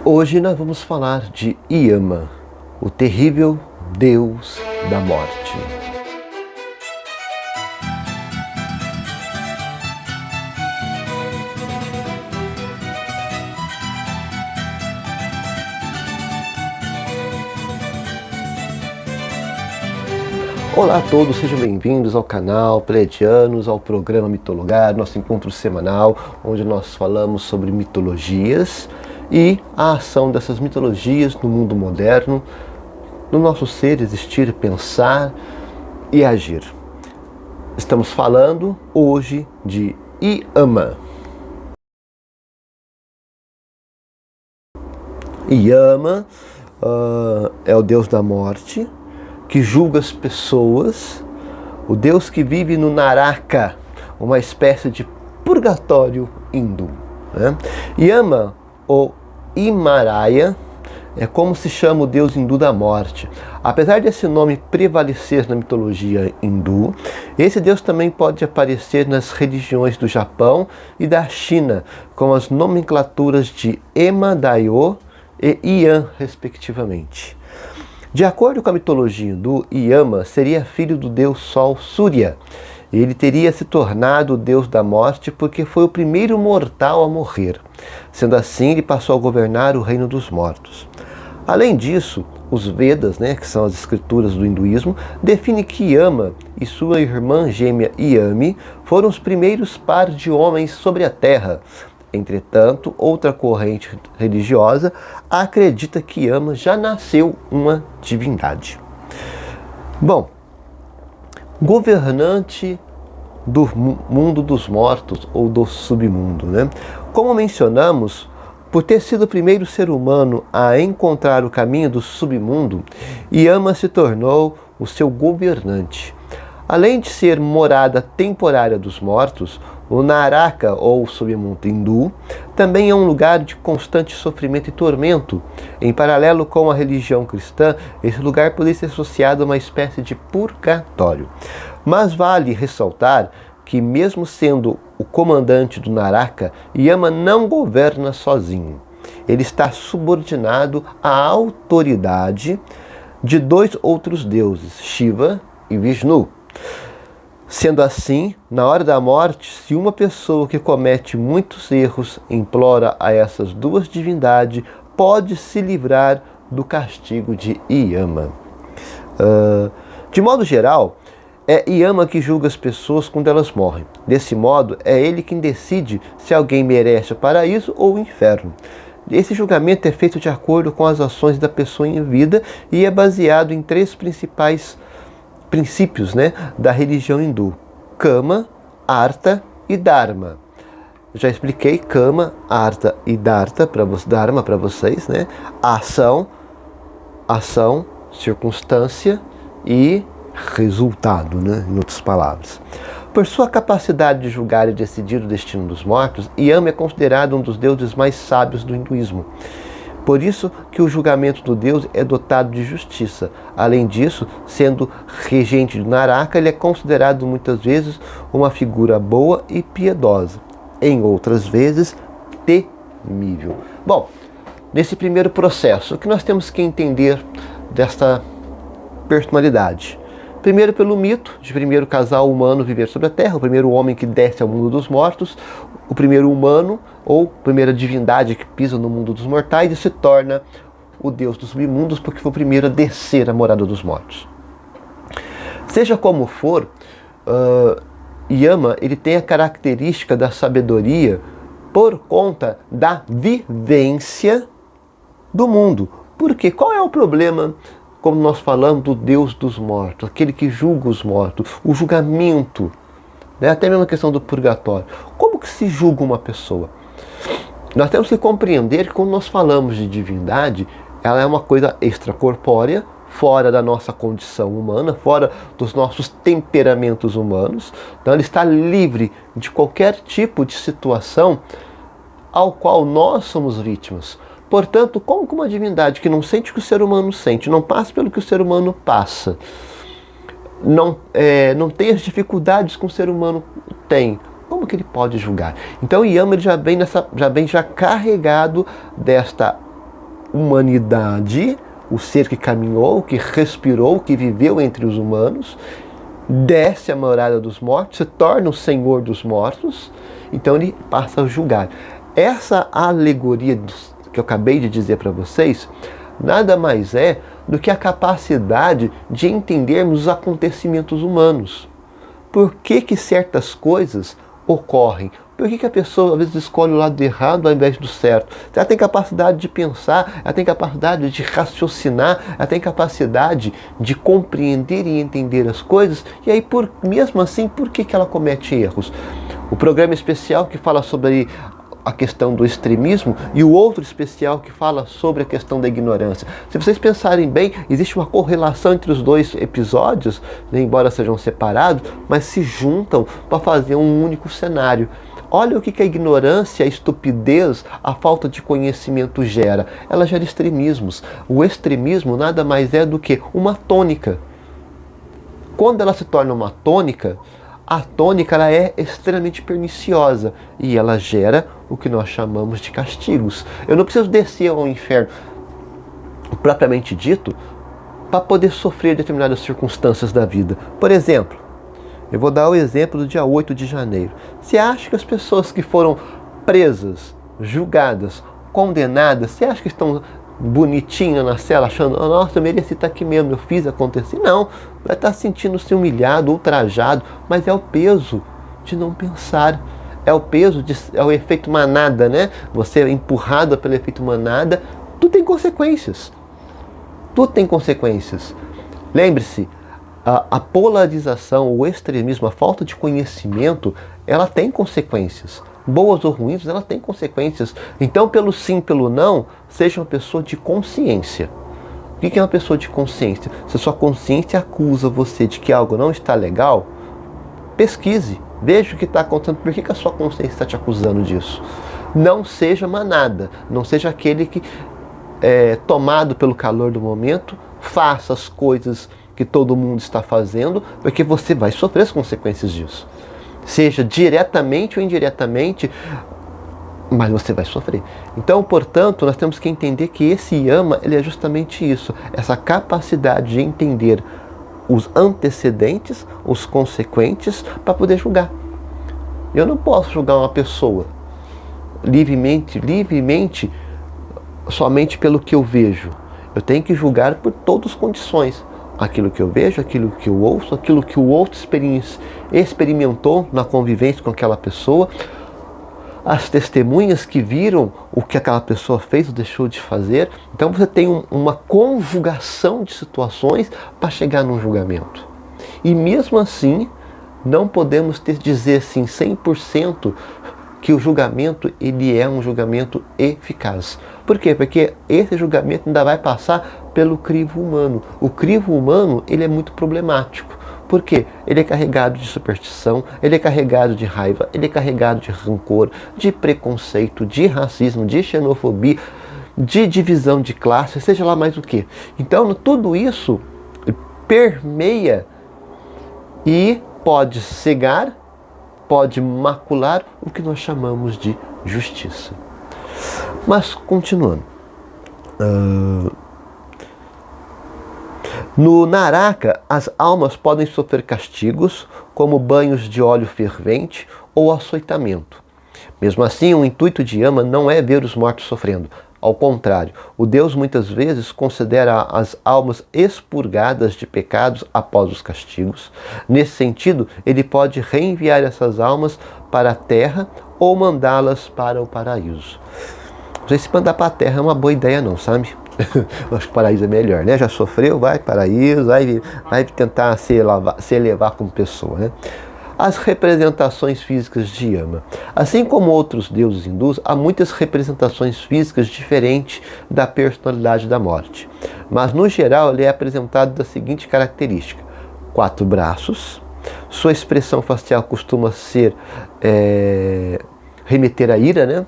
Hoje nós vamos falar de Yama, o terrível deus da morte. Olá a todos, sejam bem-vindos ao canal Pleiadianos, ao programa Mitologar, nosso encontro semanal, onde nós falamos sobre mitologias e a ação dessas mitologias no mundo moderno, no nosso ser existir, pensar e agir. Estamos falando hoje de Yama. Yama é o deus da morte, que julga as pessoas, o deus que vive no Naraka, uma espécie de purgatório hindu. Yama, ou Imaraya, é como se chama o deus hindu da morte. Apesar desse nome prevalecer na mitologia hindu, esse deus também pode aparecer nas religiões do Japão e da China, com as nomenclaturas de Ema Daio e Ian, respectivamente. De acordo com a mitologia hindu, Yama seria filho do deus Sol Surya. Ele teria se tornado o deus da morte porque foi o primeiro mortal a morrer. Sendo assim, ele passou a governar o reino dos mortos. Além disso, os Vedas, que são as escrituras do hinduísmo, definem que Yama e sua irmã gêmea Yami foram os primeiros pares de homens sobre a terra. Entretanto, outra corrente religiosa acredita que Yama já nasceu uma divindade. Bom, governante do mundo dos mortos ou do submundo, Como mencionamos, por ter sido o primeiro ser humano a encontrar o caminho do submundo, Yama se tornou o seu governante. Além de ser morada temporária dos mortos, o Naraka, ou submundo hindu, também é um lugar de constante sofrimento e tormento. Em paralelo com a religião cristã, esse lugar poderia ser associado a uma espécie de purgatório. Mas vale ressaltar que, mesmo sendo o comandante do Naraka, Yama não governa sozinho. Ele está subordinado à autoridade de dois outros deuses, Shiva e Vishnu. Sendo assim, na hora da morte, se uma pessoa que comete muitos erros implora a essas duas divindades, pode se livrar do castigo de Yama. De modo geral, é Yama que julga as pessoas quando elas morrem. Desse modo, é ele quem decide se alguém merece o paraíso ou o inferno. Esse julgamento é feito de acordo com as ações da pessoa em vida e é baseado em três principais princípios da religião hindu: Kama, Artha e Dharma. Já expliquei Kama, Artha e Dharma para vocês, ação, circunstância e resultado, em outras palavras. Por sua capacidade de julgar e decidir o destino dos mortos, Yama é considerado um dos deuses mais sábios do hinduísmo. Por isso que o julgamento do Deus é dotado de justiça. Além disso, sendo regente do Naraka, ele é considerado muitas vezes uma figura boa e piedosa. Em outras vezes, temível. Bom, nesse primeiro processo, o que nós temos que entender desta personalidade? Primeiro, pelo mito de primeiro casal humano viver sobre a Terra, o primeiro homem que desce ao mundo dos mortos, o primeiro humano ou primeira divindade que pisa no mundo dos mortais e se torna o deus dos submundos porque foi o primeiro a descer à morada dos mortos. Seja como for, Yama ele tem a característica da sabedoria por conta da vivência do mundo. Por quê? Qual é o problema, como nós falamos, do Deus dos mortos, aquele que julga os mortos, o julgamento, até mesmo a questão do purgatório. Como que se julga uma pessoa? Nós temos que compreender que quando nós falamos de divindade, ela é uma coisa extracorpórea, fora da nossa condição humana, fora dos nossos temperamentos humanos. Então ela está livre de qualquer tipo de situação ao qual nós somos vítimas. Portanto, como que uma divindade que não sente o que o ser humano sente, não passa pelo que o ser humano passa, não tem as dificuldades que o ser humano tem, como que ele pode julgar? Então Yama ele já vem carregado desta humanidade, o ser que caminhou, que respirou, que viveu entre os humanos, desce à morada dos mortos, se torna o Senhor dos mortos, então ele passa a julgar. Essa alegoria que eu acabei de dizer para vocês, nada mais é do que a capacidade de entendermos os acontecimentos humanos. Por que certas coisas ocorrem? Por que a pessoa às vezes escolhe o lado errado ao invés do certo? Ela tem capacidade de pensar, ela tem capacidade de raciocinar, ela tem capacidade de compreender e entender as coisas, e aí mesmo assim, por que ela comete erros? O programa especial que fala sobre a questão do extremismo e o outro especial que fala sobre a questão da ignorância. Se vocês pensarem bem, existe uma correlação entre os dois episódios, né, embora sejam separados, mas se juntam para fazer um único cenário. Olha o que a ignorância, a estupidez, a falta de conhecimento gera. Ela gera extremismos. O extremismo nada mais é do que uma tônica. Quando ela se torna uma tônica, a tônica ela é extremamente perniciosa e ela gera o que nós chamamos de castigos. Eu não preciso descer ao inferno, propriamente dito, para poder sofrer determinadas circunstâncias da vida. Por exemplo, eu vou dar o exemplo do dia 8 de janeiro. Você acha que as pessoas que foram presas, julgadas, condenadas, você acha que estão bonitinhas na cela, achando, oh, nossa, eu mereci estar aqui mesmo, eu fiz acontecer? Não, vai estar sentindo-se humilhado, ultrajado, mas é o peso de não pensar. É o peso, é o efeito manada, né? Você é empurrado pelo efeito manada, tudo tem consequências. Tudo tem consequências. Lembre-se, a polarização, o extremismo, a falta de conhecimento, ela tem consequências. Boas ou ruins, ela tem consequências. Então, pelo sim, pelo não, seja uma pessoa de consciência. O que é uma pessoa de consciência? Se a sua consciência acusa você de que algo não está legal, pesquise, veja o que está acontecendo, por que a sua consciência está te acusando disso. Não seja manada, não seja aquele que, tomado pelo calor do momento, faça as coisas que todo mundo está fazendo, porque você vai sofrer as consequências disso. Seja diretamente ou indiretamente, mas você vai sofrer. Então, portanto, nós temos que entender que esse yama, ele é justamente isso, essa capacidade de entender os antecedentes, os consequentes, para poder julgar. Eu não posso julgar uma pessoa livremente, somente pelo que eu vejo. Eu tenho que julgar por todas as condições. Aquilo que eu vejo, aquilo que eu ouço, aquilo que o outro experimentou na convivência com aquela pessoa, as testemunhas que viram o que aquela pessoa fez ou deixou de fazer. Então você tem uma conjugação de situações para chegar num julgamento. E mesmo assim, não podemos dizer assim 100% que o julgamento ele é um julgamento eficaz. Por quê? Porque esse julgamento ainda vai passar pelo crivo humano. O crivo humano ele é muito problemático. Por quê? Ele é carregado de superstição, ele é carregado de raiva, ele é carregado de rancor, de preconceito, de racismo, de xenofobia, de divisão de classe, seja lá mais o que. Então tudo isso permeia e pode cegar, pode macular o que nós chamamos de justiça. Mas continuando. No Naraka, as almas podem sofrer castigos, como banhos de óleo fervente ou açoitamento. Mesmo assim, o intuito de Yama não é ver os mortos sofrendo. Ao contrário, o Deus muitas vezes considera as almas expurgadas de pecados após os castigos. Nesse sentido, ele pode reenviar essas almas para a terra ou mandá-las para o paraíso. Não sei se mandar para a terra é uma boa ideia não, sabe? Eu acho que o paraíso é melhor, né? Já sofreu, vai para o paraíso, vai tentar se elevar como pessoa, né? As representações físicas de Yama. Assim como outros deuses hindus, há muitas representações físicas diferentes da personalidade da morte. Mas, no geral, ele é apresentado da seguinte característica: 4 braços, sua expressão facial costuma ser remeter à ira, né?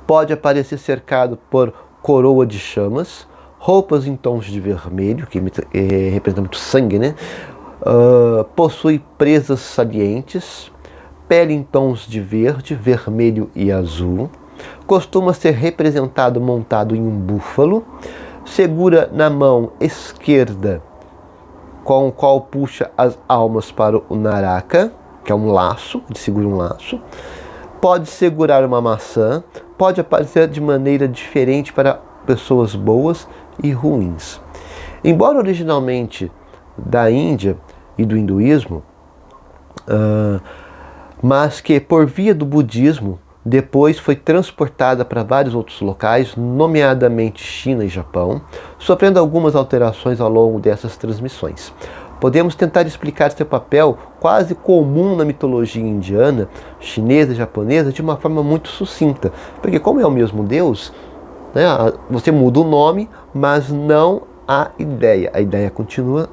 Pode aparecer cercado por coroa de chamas, roupas em tons de vermelho, que representa muito sangue, né? Possui presas salientes, pele em tons de verde, vermelho e azul, costuma ser representado montado em um búfalo, segura na mão esquerda, com o qual puxa as almas para o Naraka, que é um laço, ele segura um laço. Pode segurar uma maçã, pode aparecer de maneira diferente para pessoas boas e ruins. Embora originalmente da Índia e do hinduísmo, mas que por via do budismo depois foi transportada para vários outros locais, nomeadamente China e Japão, sofrendo algumas alterações ao longo dessas transmissões. Podemos tentar explicar seu papel quase comum na mitologia indiana, chinesa e japonesa de uma forma muito sucinta, porque como é o mesmo Deus, né, você muda o nome, mas não a ideia continua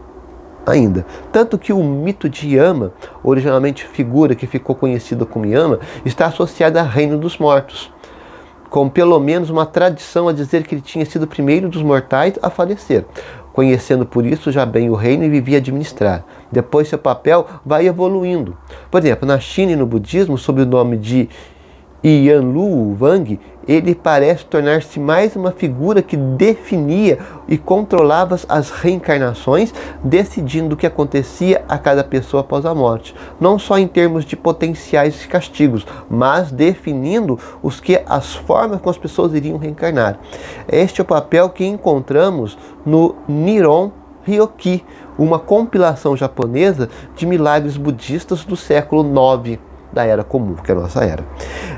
ainda. Tanto que o mito de Yama, originalmente figura que ficou conhecida como Yama, está associada ao reino dos mortos, com pelo menos uma tradição a dizer que ele tinha sido o primeiro dos mortais a falecer, conhecendo por isso já bem o reino e vivia administrar. Depois seu papel vai evoluindo. Por exemplo, na China e no budismo, sob o nome de Yanlu Wang, ele parece tornar-se mais uma figura que definia e controlava as reencarnações, decidindo o que acontecia a cada pessoa após a morte, não só em termos de potenciais castigos, mas definindo as formas como as pessoas iriam reencarnar. Este é o papel que encontramos no Niron Ryoki, uma compilação japonesa de milagres budistas do século IX da Era Comum, que é a nossa era.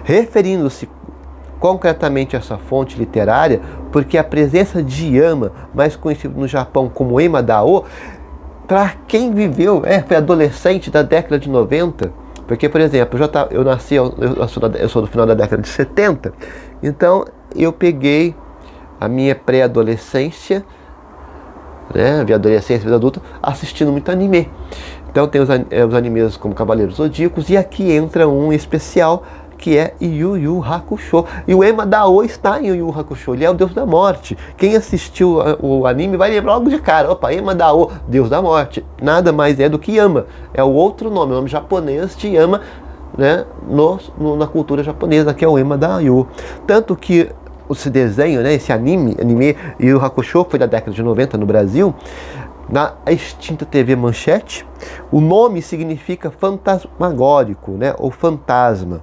Referindo-se concretamente a essa fonte literária, porque a presença de Yama, mais conhecido no Japão como Ema Dao, para quem viveu, foi adolescente da década de 90, porque, por exemplo, eu sou do final da década de 70, então eu peguei a minha pré-adolescência, né, minha adolescência, vida adulta, assistindo muito anime. Então tem os animes como Cavaleiros Zodíacos, e aqui entra um especial que é Yu Yu Hakusho. E o Ema Dao está em Yu Yu Hakusho, ele é o deus da morte. Quem assistiu o anime vai lembrar logo de cara, opa, Ema Dao, deus da morte. Nada mais é do que Yama, é o outro nome, o nome japonês de Yama, né, na cultura japonesa, que é o Ema Dao. Tanto que esse desenho, né, esse anime Yu Yu Hakusho, que foi da década de 90 no Brasil, na extinta TV Manchete, o nome significa fantasmagórico, né, ou fantasma.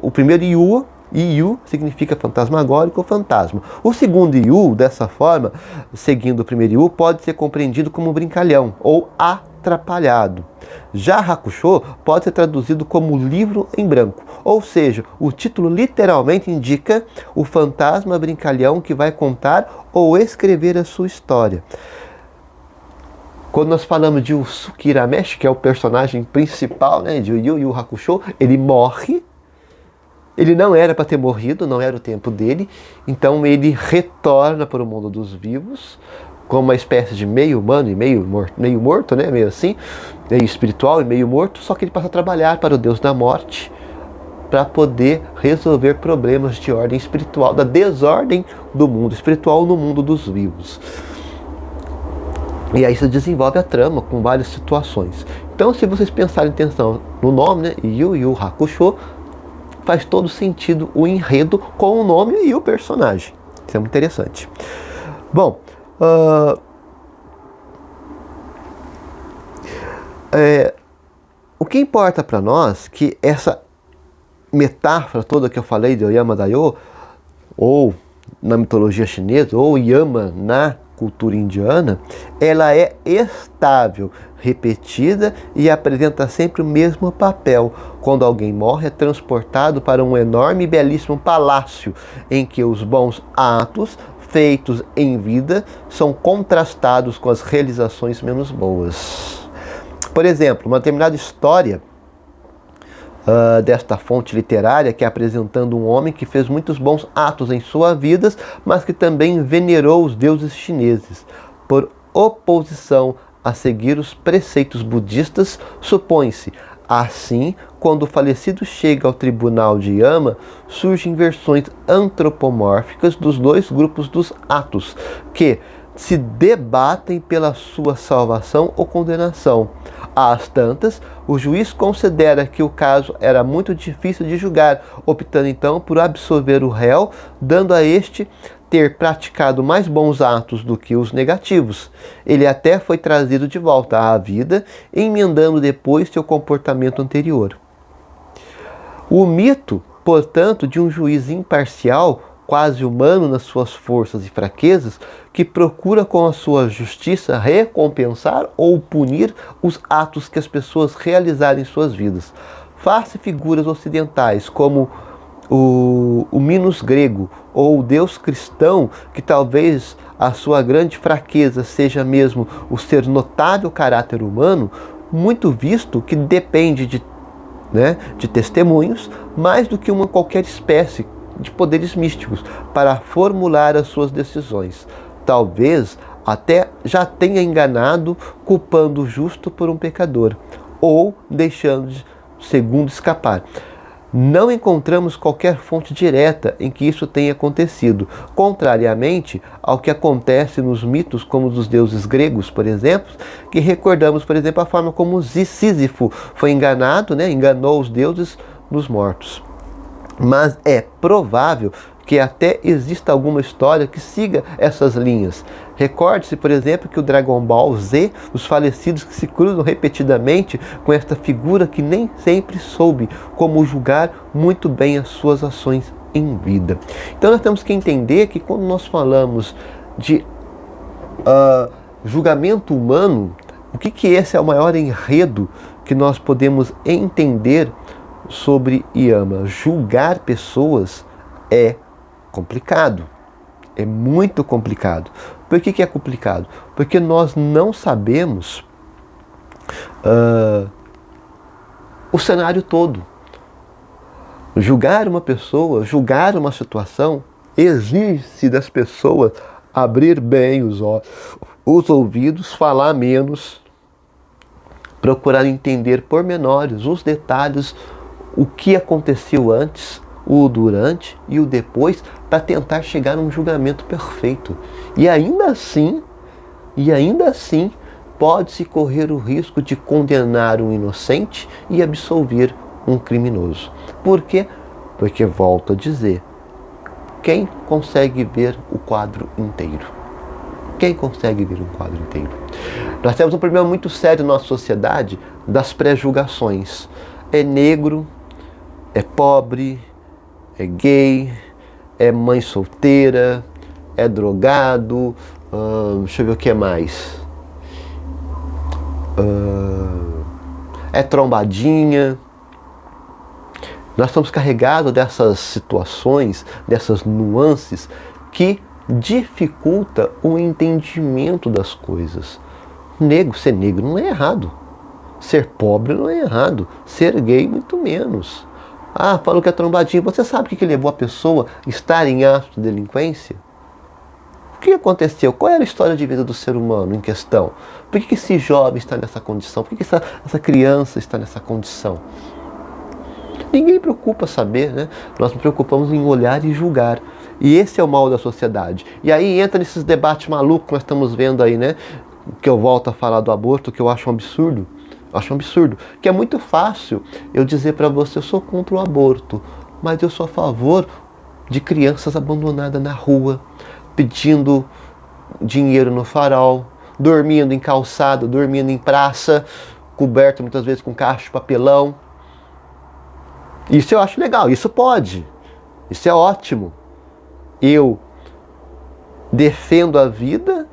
O primeiro Yu significa fantasmagórico ou fantasma. O segundo Yu, dessa forma, seguindo o primeiro Yu, pode ser compreendido como brincalhão ou atrapalhado. Já Hakusho pode ser traduzido como livro em branco, ou seja, o título literalmente indica o fantasma brincalhão que vai contar ou escrever a sua história. Quando nós falamos de Usuki Urameshi, que é o personagem principal, né, de Yu Yu Hakusho, ele morre. Ele não era para ter morrido, não era o tempo dele. Então ele retorna para o mundo dos vivos, como uma espécie de meio humano e meio morto, né, meio assim, meio espiritual e meio morto. Só que ele passa a trabalhar para o Deus da morte, para poder resolver problemas de ordem espiritual, da desordem do mundo espiritual no mundo dos vivos. E aí se desenvolve a trama com várias situações. Então, se vocês prestarem atenção no nome, né, Yu Yu Hakusho, faz todo sentido o enredo com o nome e o personagem. Isso é muito interessante. Bom, o que importa para nós que essa metáfora toda que eu falei de Yama Dao, ou na mitologia chinesa, ou Yama na cultura indiana, ela é estável, repetida e apresenta sempre o mesmo papel. Quando alguém morre, é transportado para um enorme e belíssimo palácio em que os bons atos feitos em vida são contrastados com as realizações menos boas. Por exemplo, uma determinada história desta fonte literária, que é apresentando um homem que fez muitos bons atos em sua vida, mas que também venerou os deuses chineses. Por oposição a seguir os preceitos budistas, supõe-se, assim, quando o falecido chega ao tribunal de Yama, surgem versões antropomórficas dos dois grupos dos atos, que, se debatem pela sua salvação ou condenação. Às tantas, o juiz considera que o caso era muito difícil de julgar, optando então por absolver o réu, dando a este ter praticado mais bons atos do que os negativos. Ele até foi trazido de volta à vida, emendando depois seu comportamento anterior. O mito, portanto, de um juiz imparcial, quase humano nas suas forças e fraquezas, que procura com a sua justiça recompensar ou punir os atos que as pessoas realizarem em suas vidas. Face figuras ocidentais como o Minos grego ou o Deus cristão, que talvez a sua grande fraqueza seja mesmo o ser notável caráter humano, muito visto que depende de testemunhos mais do que uma qualquer espécie de poderes místicos para formular as suas decisões. Talvez até já tenha enganado, culpando o justo por um pecador, ou deixando o segundo escapar. Não encontramos qualquer fonte direta em que isso tenha acontecido, contrariamente ao que acontece nos mitos como dos deuses gregos, por exemplo, que recordamos, por exemplo, a forma como Sísifo foi enganado, enganou os deuses nos mortos. Mas é provável que até exista alguma história que siga essas linhas. Recorde-se, por exemplo, que o Dragon Ball Z, os falecidos que se cruzam repetidamente com esta figura que nem sempre soube como julgar muito bem as suas ações em vida. Então nós temos que entender que quando nós falamos de julgamento humano, o que esse é o maior enredo que nós podemos entender sobre Yama? Julgar pessoas é complicado, é muito complicado. Por que é complicado? Porque nós não sabemos o cenário todo. Julgar uma pessoa, julgar uma situação, exige-se das pessoas abrir bem os ouvidos, falar menos, procurar entender pormenores, os detalhes, o que aconteceu antes, o durante e o depois, para tentar chegar a um julgamento perfeito. E ainda assim, pode-se correr o risco de condenar um inocente e absolver um criminoso. Por quê? Porque, volto a dizer, quem consegue ver o quadro inteiro? Quem consegue ver um quadro inteiro? Nós temos um problema muito sério na nossa sociedade das pré-julgações. É negro, é pobre, é gay, é mãe solteira, é drogado, deixa eu ver o que mais. É trombadinha. Nós estamos carregados dessas situações, dessas nuances que dificulta o entendimento das coisas. Ser negro não é errado. Ser pobre não é errado. Ser gay muito menos. Falou que é trombadinho. Você sabe o que levou a pessoa a estar em ato de delinquência? O que aconteceu? Qual era a história de vida do ser humano em questão? Por que esse jovem está nessa condição? Por que essa criança está nessa condição? Ninguém preocupa saber, Nós nos preocupamos em olhar e julgar. E esse é o mal da sociedade. E aí entra nesses debates malucos que nós estamos vendo aí, Que eu volto a falar do aborto, que eu acho um absurdo. Que é muito fácil eu dizer para você, eu sou contra o aborto, mas eu sou a favor de crianças abandonadas na rua, pedindo dinheiro no farol, dormindo em calçada, dormindo em praça, coberto muitas vezes com caixa de papelão. Isso eu acho legal, isso pode, isso é ótimo. Eu defendo a vida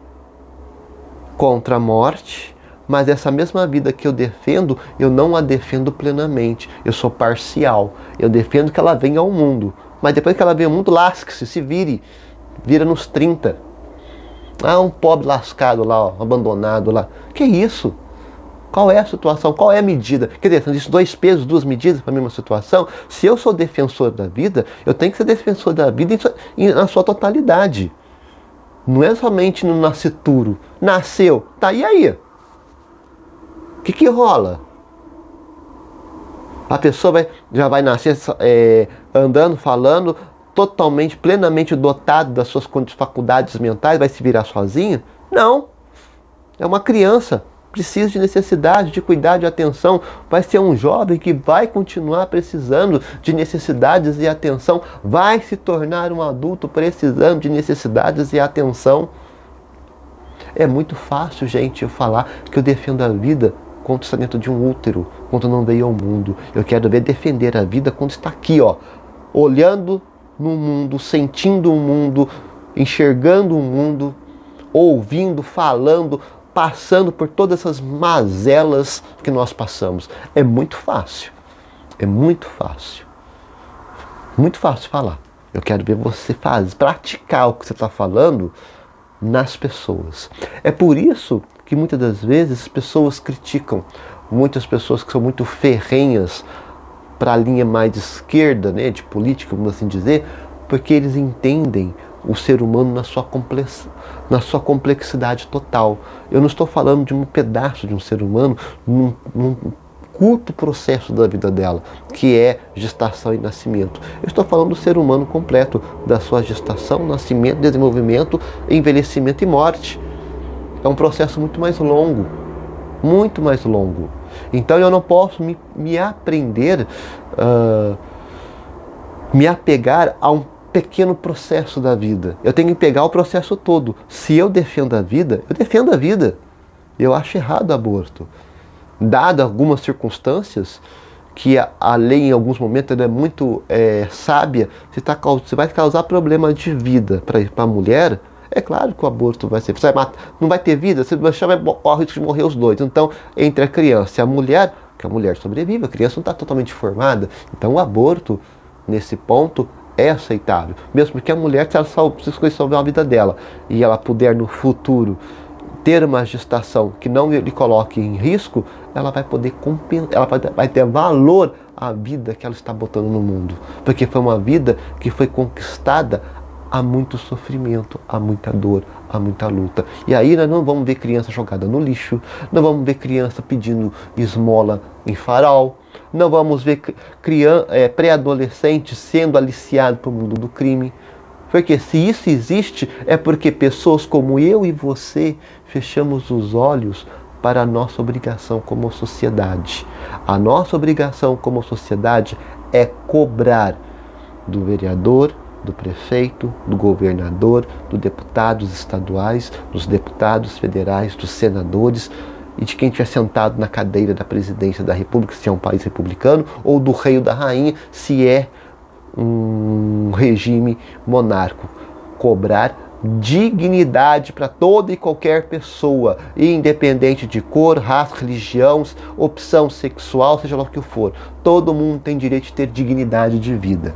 contra a morte, mas essa mesma vida que eu defendo, eu não a defendo plenamente. Eu sou parcial. Eu defendo que ela venha ao mundo. Mas depois que ela vem ao mundo, lasque-se, se vire. Vira nos 30. Um pobre lascado lá, abandonado lá. Que isso? Qual é a situação? Qual é a medida? Quer dizer, são dois pesos, duas medidas para a mesma situação. Se eu sou defensor da vida, eu tenho que ser defensor da vida na sua totalidade. Não é somente no nascituro. Nasceu, tá, e aí? O que rola? A pessoa já vai nascer andando, falando, totalmente, plenamente dotado das suas faculdades mentais, vai se virar sozinho? Não. É uma criança, precisa de necessidade, de cuidado, de atenção. Vai ser um jovem que vai continuar precisando de necessidades e atenção. Vai se tornar um adulto precisando de necessidades e atenção. É muito fácil, gente, eu falar que eu defendo a vida quando está dentro de um útero, quando não veio ao mundo. Eu quero ver defender a vida quando está aqui, ó, olhando no mundo, sentindo o mundo, enxergando o mundo, ouvindo, falando, passando por todas essas mazelas que nós passamos. É muito fácil. É muito fácil. Muito fácil falar. Eu quero ver você praticar o que você está falando nas pessoas. É por isso que muitas das vezes as pessoas criticam. Muitas pessoas que são muito ferrenhas para a linha mais esquerda, né, de política, vamos assim dizer, porque eles entendem o ser humano na sua complexidade total. Eu não estou falando de um pedaço de um ser humano num curto processo da vida dela, que é gestação e nascimento. Eu estou falando do ser humano completo, da sua gestação, nascimento, desenvolvimento, envelhecimento e morte. É um processo muito mais longo, muito mais longo. Então eu não posso me apegar a um pequeno processo da vida. Eu tenho que pegar o processo todo. Se eu defendo a vida, eu defendo a vida. Eu acho errado o aborto. Dado algumas circunstâncias, que a lei em alguns momentos é muito sábia, você vai causar problema de vida para a mulher, é claro que o aborto vai ser... não vai ter vida, você vai correr o risco de morrer os dois. Então, entre a criança e a mulher, que a mulher sobrevive, a criança não está totalmente formada. Então, o aborto, nesse ponto, é aceitável. Mesmo porque a mulher, se ela precisa salvar a vida dela e ela puder no futuro ter uma gestação que não lhe coloque em risco, ela vai poder compensar, ela vai ter valor à vida que ela está botando no mundo. Porque foi uma vida que foi conquistada há muito sofrimento, há muita dor, há muita luta. E aí nós não vamos ver criança jogada no lixo, não vamos ver criança pedindo esmola em farol, não vamos ver pré-adolescente sendo aliciado para o mundo do crime. Porque se isso existe, é porque pessoas como eu e você fechamos os olhos para a nossa obrigação como sociedade. A nossa obrigação como sociedade é cobrar do vereador, do prefeito, do governador, dos deputados estaduais, dos deputados federais, dos senadores e de quem estiver sentado na cadeira da presidência da República, se é um país republicano, ou do rei ou da rainha, se é um regime monárquico. Cobrar dignidade para toda e qualquer pessoa, independente de cor, raça, religião, opção sexual, seja lá o que for. Todo mundo tem direito de ter dignidade de vida.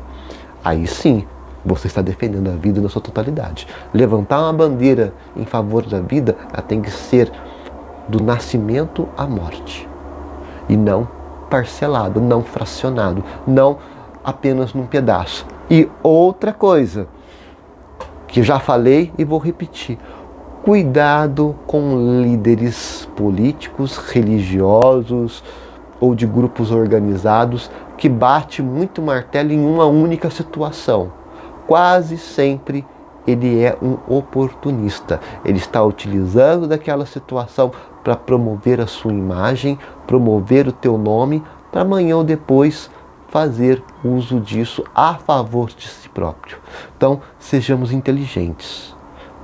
Aí sim, você está defendendo a vida na sua totalidade. Levantar uma bandeira em favor da vida, ela tem que ser do nascimento à morte. E não parcelado, não fracionado, não apenas num pedaço. E outra coisa, que já falei e vou repetir. Cuidado com líderes políticos, religiosos ou de grupos organizados que bate muito martelo em uma única situação. Quase sempre ele é um oportunista. Ele está utilizando daquela situação para promover a sua imagem, promover o teu nome, para amanhã ou depois fazer uso disso a favor de si próprio. Então, sejamos inteligentes.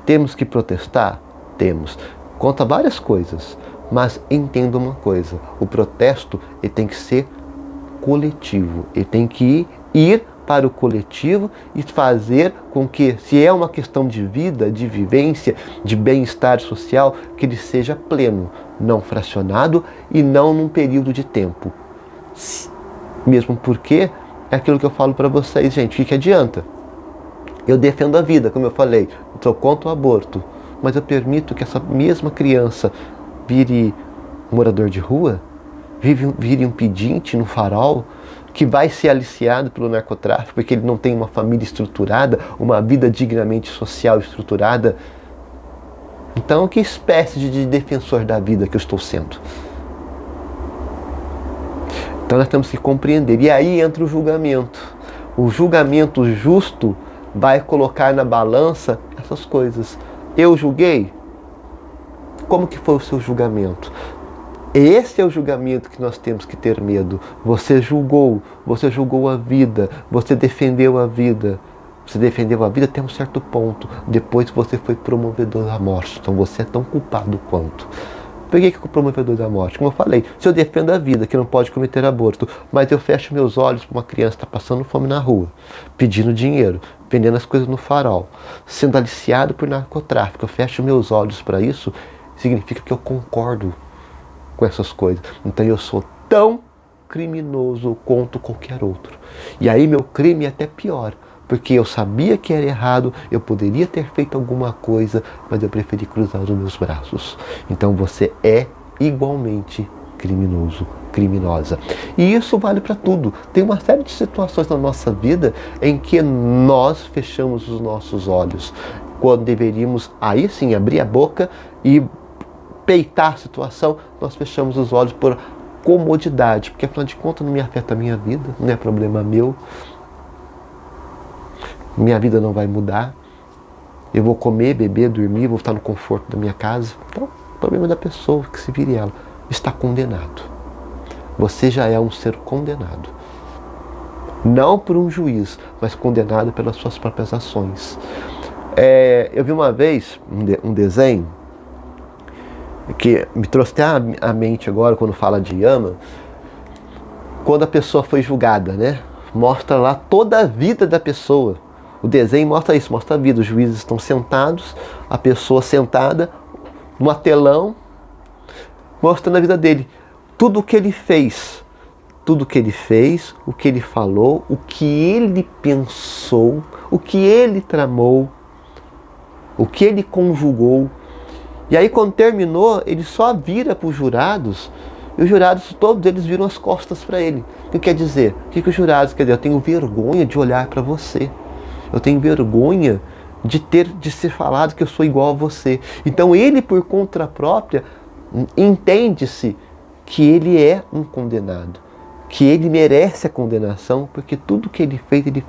Temos que protestar? Temos. Contra várias coisas. Mas entenda uma coisa. O protesto ele tem que ser coletivo. Ele tem que ir para o coletivo e fazer com que, se é uma questão de vida, de vivência, de bem-estar social, que ele seja pleno, não fracionado e não num período de tempo. Mesmo porque é aquilo que eu falo para vocês, gente, o que adianta? Eu defendo a vida, como eu falei, estou contra o aborto, mas eu permito que essa mesma criança vire morador de rua, vire um pedinte no farol, que vai ser aliciado pelo narcotráfico, porque ele não tem uma família estruturada, uma vida dignamente social estruturada. Então, que espécie de defensor da vida que eu estou sendo? Então nós temos que compreender. E aí entra o julgamento. O julgamento justo vai colocar na balança essas coisas. Eu julguei? Como que foi o seu julgamento? Esse é o julgamento que nós temos que ter medo. Você julgou a vida, você defendeu a vida. Você defendeu a vida até um certo ponto. Depois você foi promovedor da morte. Então você é tão culpado quanto. Por que o promovedor da morte? Como eu falei, se eu defendo a vida, que não pode cometer aborto, mas eu fecho meus olhos para uma criança que está passando fome na rua, pedindo dinheiro, vendendo as coisas no farol, sendo aliciado por narcotráfico, eu fecho meus olhos para isso, significa que eu concordo com essas coisas. Então eu sou tão criminoso quanto qualquer outro. E aí meu crime é até pior, porque eu sabia que era errado, eu poderia ter feito alguma coisa, mas eu preferi cruzar os meus braços. Então você é igualmente criminoso, criminosa. E isso vale para tudo. Tem uma série de situações na nossa vida em que nós fechamos os nossos olhos, quando deveríamos, aí sim, abrir a boca e peitar a situação. Nós fechamos os olhos por comodidade, porque afinal de contas não me afeta a minha vida, não é problema meu. Minha vida não vai mudar. Eu vou comer, beber, dormir, vou estar no conforto da minha casa. Então, o problema é da pessoa, que se vire ela. Está condenado. Você já é um ser condenado. Não por um juiz, mas condenado pelas suas próprias ações. Eu vi uma vez um desenho que me trouxe até à mente agora, quando fala de Yama, quando a pessoa foi julgada, né? Mostra lá toda a vida da pessoa. O desenho mostra isso, mostra a vida. Os juízes estão sentados, a pessoa sentada, num telão, mostrando a vida dele. Tudo o que ele fez, o que ele falou, o que ele pensou, o que ele tramou, o que ele conjugou. E aí quando terminou, ele só vira para os jurados, e os jurados, todos eles viram as costas para ele. O que quer dizer? O que os jurados quer dizer? Eu tenho vergonha de olhar para você. Eu tenho vergonha de ser falado que eu sou igual a você. Então ele, por conta própria, entende-se que ele é um condenado, que ele merece a condenação, porque tudo que ele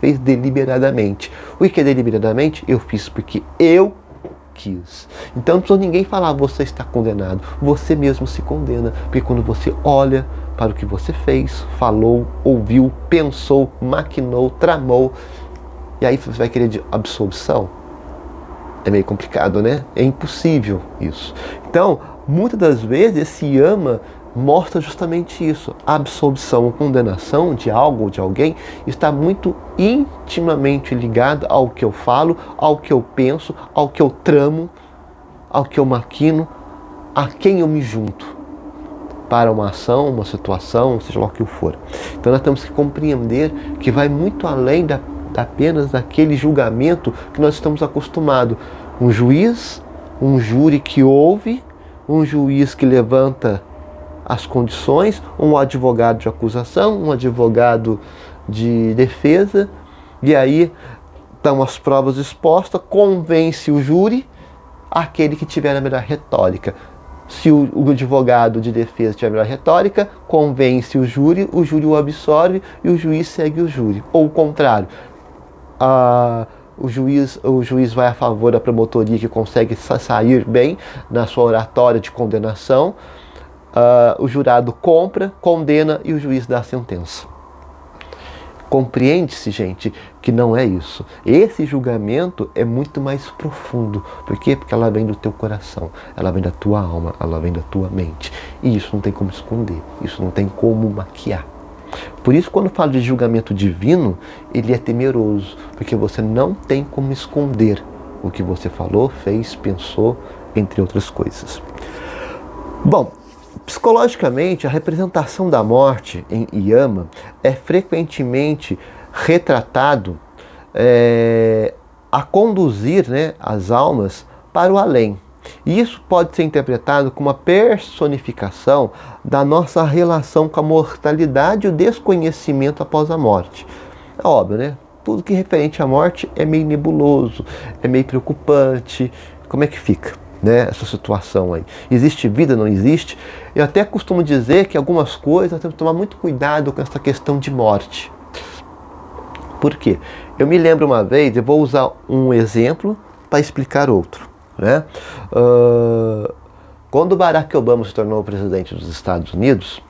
fez deliberadamente. O que é deliberadamente? Eu fiz porque eu quis. Então não precisa ninguém falar, você está condenado. Você mesmo se condena, porque quando você olha para o que você fez, falou, ouviu, pensou, maquinou, tramou, e aí você vai querer de absolvição? É meio complicado, né? É impossível isso. Então, muitas das vezes, esse Yama mostra justamente isso. A absolvição ou condenação de algo ou de alguém está muito intimamente ligada ao que eu falo, ao que eu penso, ao que eu tramo, ao que eu maquino, a quem eu me junto para uma ação, uma situação, seja lá o que for. Então nós temos que compreender que vai muito além apenas daquele julgamento que nós estamos acostumados. Um juiz, um júri que ouve, um juiz que levanta as condições, um advogado de acusação, um advogado de defesa, e aí estão as provas expostas, convence o júri, aquele que tiver a melhor retórica. Se o advogado de defesa tiver a melhor retórica, convence o júri o absorve e o juiz segue o júri. Ou o contrário, o juiz vai a favor da promotoria que consegue sair bem na sua oratória de condenação, o jurado compra, condena e o juiz dá a sentença. Compreende-se, gente, que não é isso. Esse julgamento é muito mais profundo. Por quê? Porque ela vem do teu coração, ela vem da tua alma, ela vem da tua mente. E isso não tem como esconder, isso não tem como maquiar. Por isso, quando falo de julgamento divino, ele é temeroso, porque você não tem como esconder o que você falou, fez, pensou, entre outras coisas. Bom, psicologicamente, a representação da morte em Yama é frequentemente retratado a conduzir, né, as almas para o além. E isso pode ser interpretado como uma personificação da nossa relação com a mortalidade e o desconhecimento após a morte. É óbvio, né? Tudo que é referente à morte é meio nebuloso, é meio preocupante. Como é que fica, né, essa situação aí? Existe vida, não existe? Eu até costumo dizer que algumas coisas nós temos que tomar muito cuidado com essa questão de morte. Por quê? Eu me lembro uma vez, eu vou usar um exemplo para explicar outro, né? Quando Barack Obama se tornou presidente dos Estados Unidos,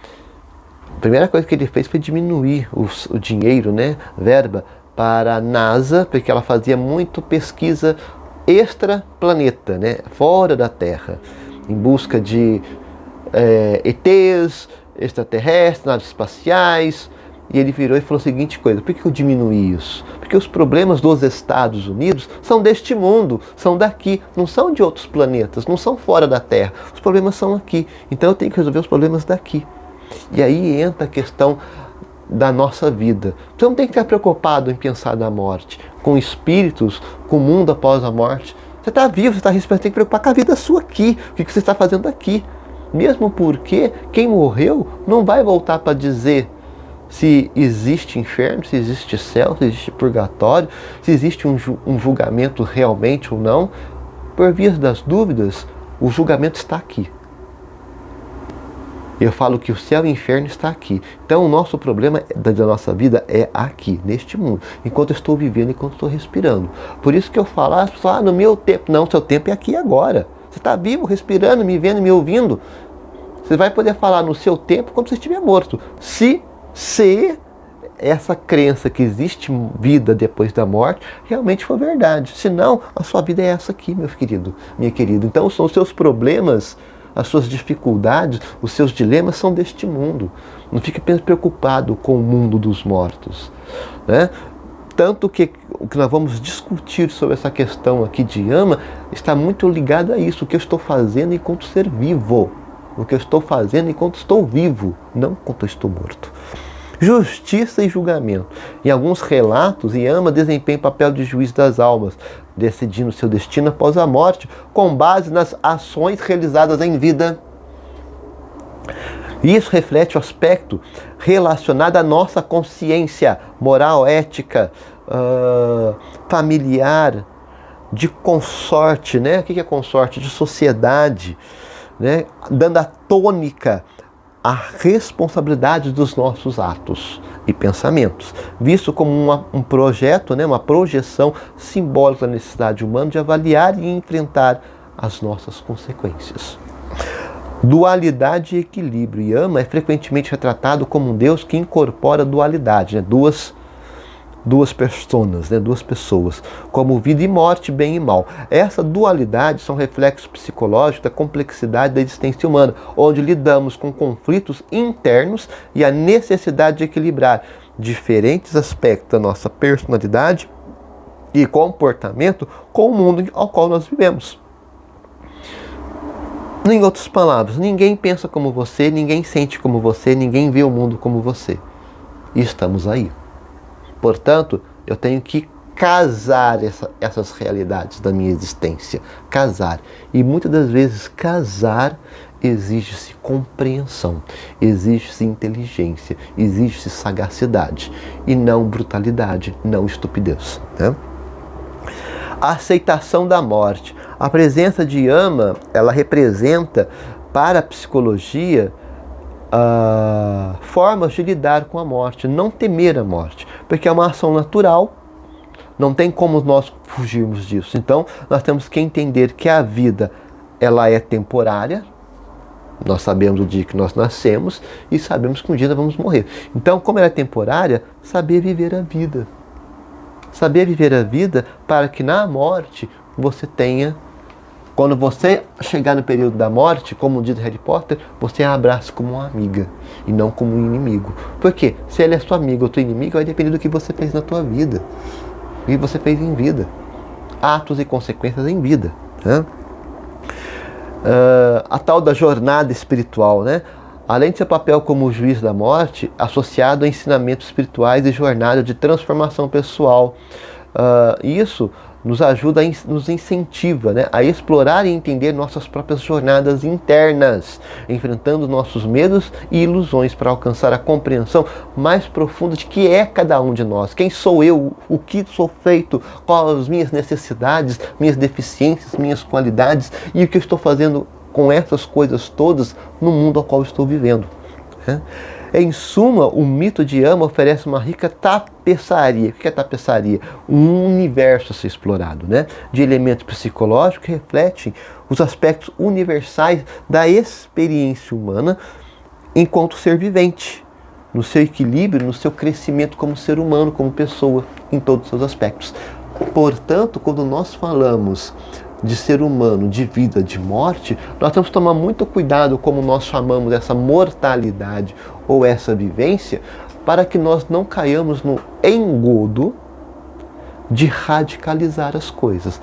a primeira coisa que ele fez foi diminuir o dinheiro, né, verba, para a NASA, porque ela fazia muito pesquisa extraplaneta, né, fora da Terra, em busca de ETs, extraterrestres, naves espaciais. E ele virou e falou a seguinte coisa: por que eu diminuí isso? Porque os problemas dos Estados Unidos são deste mundo, são daqui, não são de outros planetas, não são fora da Terra. Os problemas são aqui, então eu tenho que resolver os problemas daqui. E aí entra a questão da nossa vida. Você não tem que estar preocupado em pensar na morte, com espíritos, com o mundo após a morte. Você está vivo, você está respirando, tem que preocupar com a vida sua aqui, o que você está fazendo aqui. Mesmo porque quem morreu não vai voltar para dizer se existe inferno, se existe céu, se existe purgatório, se existe um julgamento realmente ou não. Por via das dúvidas, o julgamento está aqui. Eu falo que o céu e o inferno está aqui. Então o nosso problema da nossa vida é aqui, neste mundo. Enquanto eu estou vivendo, enquanto eu estou respirando. Por isso que eu falo, as pessoas, no meu tempo. Não, seu tempo é aqui e agora. Você está vivo, respirando, me vendo, me ouvindo. Você vai poder falar no seu tempo quando você estiver morto. Se essa crença que existe vida depois da morte realmente for verdade. Senão, a sua vida é essa aqui, meu querido, minha querida. Então são os seus problemas, as suas dificuldades, os seus dilemas são deste mundo. Não fique apenas preocupado com o mundo dos mortos, né? Tanto que o que nós vamos discutir sobre essa questão aqui de Yama está muito ligado a isso, o que eu estou fazendo enquanto ser vivo. O que eu estou fazendo enquanto estou vivo, não enquanto eu estou morto. Justiça e julgamento. Em alguns relatos, Yama desempenha o papel de juiz das almas, decidindo seu destino após a morte, com base nas ações realizadas em vida. Isso reflete o aspecto relacionado à nossa consciência moral, ética, familiar, de consorte, né? O que é consorte? De sociedade, né? Dando a tônica à responsabilidade dos nossos atos e pensamentos, visto como um projeto, né? Uma projeção simbólica da necessidade humana de avaliar e enfrentar as nossas consequências. Dualidade e equilíbrio. Yama é frequentemente retratado como um Deus que incorpora dualidade, né? Duas personas, né? Duas pessoas, como vida e morte, bem e mal. Essa dualidade são reflexos psicológicos da complexidade da existência humana, onde lidamos com conflitos internos e a necessidade de equilibrar diferentes aspectos da nossa personalidade e comportamento com o mundo ao qual nós vivemos. Em outras palavras, ninguém pensa como você, ninguém sente como você, ninguém vê o mundo como você. E estamos aí. Portanto, eu tenho que casar essas realidades da minha existência. Casar. E muitas das vezes, casar exige-se compreensão, exige-se inteligência, exige-se sagacidade. E não brutalidade, não estupidez, né? A aceitação da morte. A presença de Yama, ela representa para a psicologia formas de lidar com a morte, não temer a morte, porque é uma ação natural, não tem como nós fugirmos disso. Então, nós temos que entender que a vida, ela é temporária, nós sabemos o dia que nós nascemos e sabemos que um dia nós vamos morrer. Então, como ela é temporária, saber viver a vida. Saber viver a vida para que na morte você tenha, quando você chegar no período da morte, como diz Harry Potter, você a abraça como uma amiga e não como um inimigo. Por quê? Se ele é sua amiga ou tua inimiga, vai depender do que você fez na tua vida. O que você fez em vida. Atos e consequências em vida, né? A tal da jornada espiritual, né? Além de seu papel como juiz da morte, associado a ensinamentos espirituais e jornada de transformação pessoal. Isso nos ajuda, nos incentiva, né, a explorar e entender nossas próprias jornadas internas, enfrentando nossos medos e ilusões para alcançar a compreensão mais profunda de que é cada um de nós. Quem sou eu? O que sou feito? Quais as minhas necessidades, minhas deficiências, minhas qualidades e o que eu estou fazendo com essas coisas todas no mundo ao qual estou vivendo, né? Em suma, o mito de Yama oferece uma rica tapeçaria. O que é tapeçaria? Um universo a ser explorado, né? De elementos psicológicos que refletem os aspectos universais da experiência humana enquanto ser vivente, no seu equilíbrio, no seu crescimento como ser humano, como pessoa, em todos os seus aspectos. Portanto, quando nós falamos de ser humano, de vida, de morte, nós temos que tomar muito cuidado como nós chamamos essa mortalidade ou essa vivência, para que nós não caiamos no engodo de radicalizar as coisas.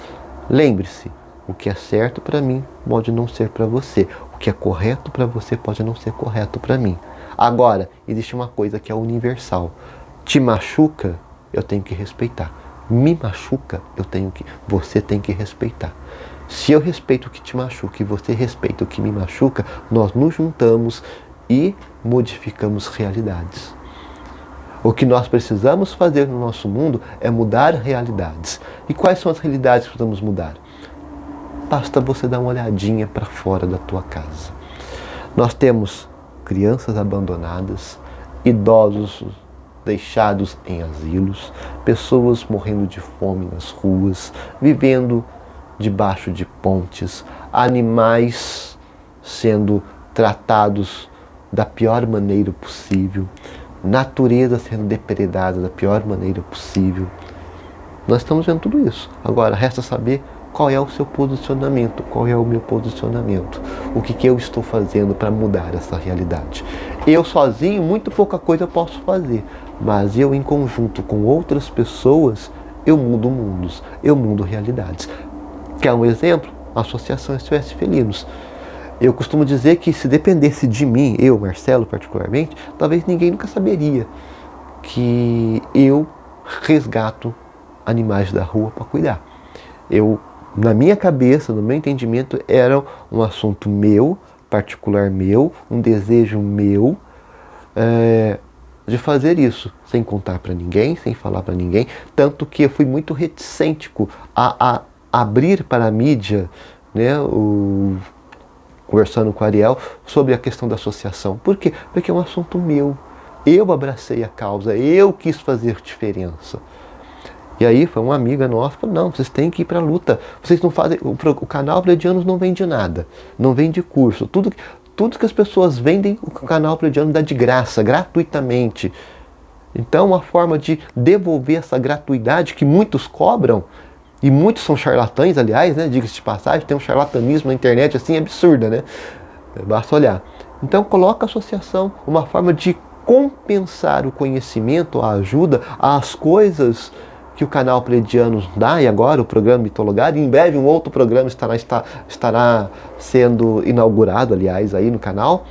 Lembre-se, o que é certo para mim pode não ser para você. O que é correto para você pode não ser correto para mim. Agora, existe uma coisa que é universal. Te machuca, eu tenho que respeitar. Me machuca, você tem que respeitar. Se eu respeito o que te machuca e você respeita o que me machuca, nós nos juntamos e modificamos realidades. O que nós precisamos fazer no nosso mundo é mudar realidades. E quais são as realidades que precisamos mudar? Basta você dar uma olhadinha para fora da tua casa. Nós temos crianças abandonadas, idosos deixados em asilos, pessoas morrendo de fome nas ruas, vivendo debaixo de pontes, animais sendo tratados da pior maneira possível, natureza sendo depredada da pior maneira possível. Nós estamos vendo tudo isso. Agora, resta saber qual é o seu posicionamento, qual é o meu posicionamento, o que eu estou fazendo para mudar essa realidade. Eu sozinho, muito pouca coisa eu posso fazer, mas eu em conjunto com outras pessoas, eu mudo mundos, eu mudo realidades. Quer um exemplo? A Associação SOS Felinos. Eu costumo dizer que se dependesse de mim, eu, Marcelo particularmente, talvez ninguém nunca saberia que eu resgato animais da rua para cuidar. Na minha cabeça, no meu entendimento, era um assunto meu, particular meu, um desejo meu, de fazer isso, sem contar para ninguém, sem falar para ninguém, tanto que eu fui muito reticente a abrir para a mídia, né, conversando com a Ariel, sobre a questão da associação. Por quê? Porque é um assunto meu. Eu abracei a causa, eu quis fazer diferença. E aí foi uma amiga nossa, falou, não, vocês têm que ir para a luta. Vocês não fazem, o canal Pleiadianos não vende nada, não vende curso. Tudo que as pessoas vendem, o canal Pleiadianos dá de graça, gratuitamente. Então, uma forma de devolver essa gratuidade que muitos cobram, e muitos são charlatães, aliás, né? Diga-se de passagem, tem um charlatanismo na internet assim absurda, né? Basta olhar. Então, coloca a associação, uma forma de compensar o conhecimento, a ajuda, as coisas que o canal Pleiadianos dá, e agora o programa Mitologado, e em breve um outro programa estará sendo inaugurado, aliás, aí no canal.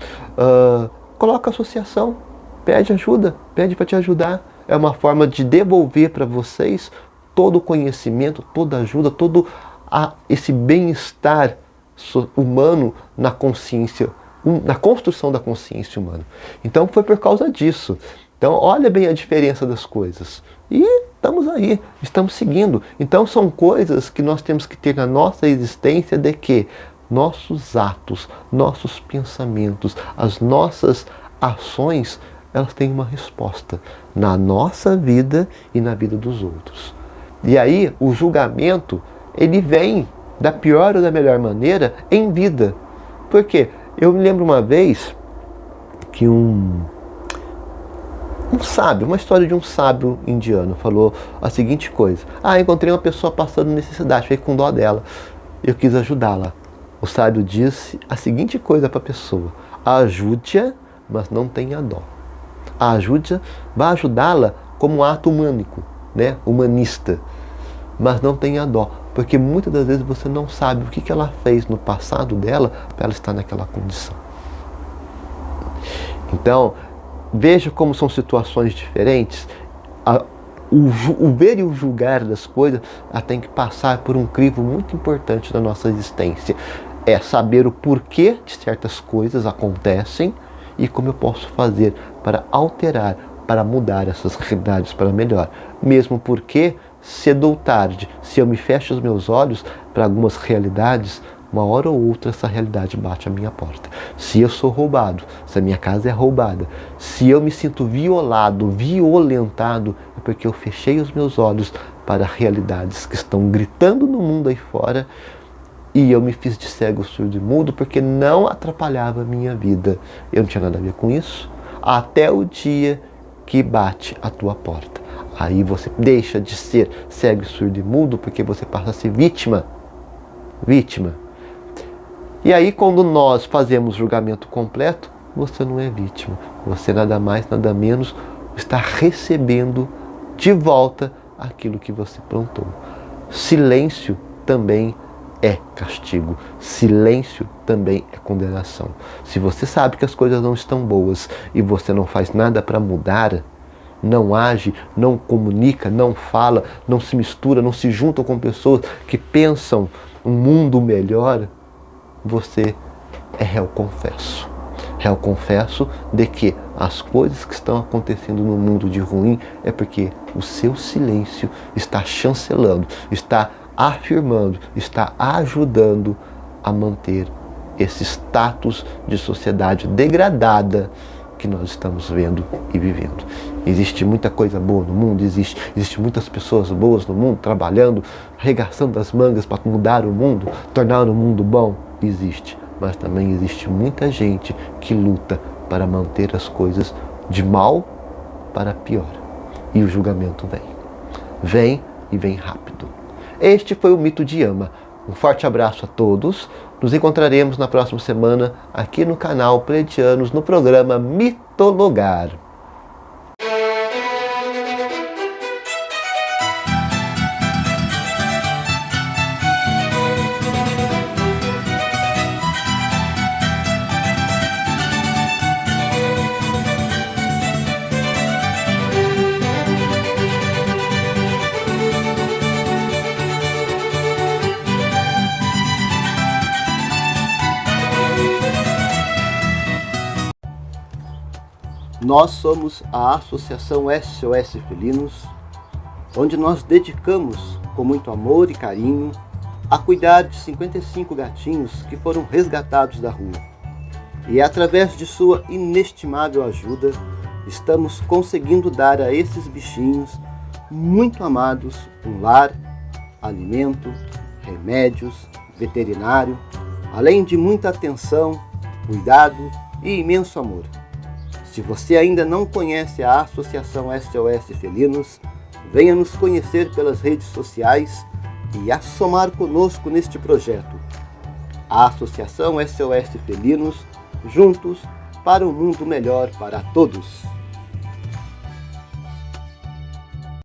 Coloca a associação, pede ajuda, pede para te ajudar. É uma forma de devolver para vocês todo o conhecimento, toda a ajuda, todo esse bem-estar humano na consciência, na construção da consciência humana. Então foi por causa disso. Então olha bem a diferença das coisas. E estamos aí, estamos seguindo. Então são coisas que nós temos que ter na nossa existência, de que nossos atos, nossos pensamentos, as nossas ações, elas têm uma resposta na nossa vida e na vida dos outros. E aí o julgamento, ele vem da pior ou da melhor maneira em vida. Por quê? Eu me lembro uma vez que um sábio, uma história de um sábio indiano, falou a seguinte coisa: encontrei uma pessoa passando necessidade, fiquei com dó dela, eu quis ajudá-la. O sábio disse a seguinte coisa para a pessoa: ajude-a, mas não tenha dó. Ajude-a, vá ajudá-la como um ato humânico, né? Humanista, mas não tenha dó, porque muitas das vezes você não sabe o que ela fez no passado dela para ela estar naquela condição. Então, veja como são situações diferentes. O ver e o julgar das coisas tem que passar por um crivo muito importante da nossa existência. É saber o porquê de certas coisas acontecem e como eu posso fazer para alterar, para mudar essas realidades para melhor. Mesmo porque, cedo ou tarde, se eu me fecho os meus olhos para algumas realidades, uma hora ou outra essa realidade bate à minha porta. Se eu sou roubado, se a minha casa é roubada, se eu me sinto violado, violentado, é porque eu fechei os meus olhos para realidades que estão gritando no mundo aí fora e eu me fiz de cego, surdo e mudo porque não atrapalhava a minha vida. Eu não tinha nada a ver com isso, até o dia que bate a tua porta. Aí você deixa de ser cego, surdo e mudo porque você passa a ser vítima. Vítima. E aí quando nós fazemos julgamento completo, você não é vítima. Você nada mais, nada menos está recebendo de volta aquilo que você plantou. Silêncio também é castigo. Silêncio também é condenação. Se você sabe que as coisas não estão boas e você não faz nada para mudar, não age, não comunica, não fala, não se mistura, não se junta com pessoas que pensam um mundo melhor, você é réu confesso. Réu confesso de que as coisas que estão acontecendo no mundo de ruim é porque o seu silêncio está chancelando, está afirmando, está ajudando a manter esse status de sociedade degradada que nós estamos vendo e vivendo. Existe muita coisa boa no mundo, existe muitas pessoas boas no mundo, trabalhando, arregaçando as mangas para mudar o mundo, tornar o mundo bom. Existe, mas também existe muita gente que luta para manter as coisas de mal para pior. E o julgamento vem. Vem e vem rápido. Este foi o Mito de Yama. Um forte abraço a todos. Nos encontraremos na próxima semana aqui no canal Pleiadianos, no programa Mitologar. Nós somos a Associação SOS Felinos, onde nós dedicamos com muito amor e carinho a cuidar de 55 gatinhos que foram resgatados da rua. E através de sua inestimável ajuda, estamos conseguindo dar a esses bichinhos muito amados um lar, alimento, remédios, veterinário, além de muita atenção, cuidado e imenso amor. Se você ainda não conhece a Associação SOS Felinos, venha nos conhecer pelas redes sociais e assomar conosco neste projeto. A Associação SOS Felinos, juntos para um mundo melhor para todos.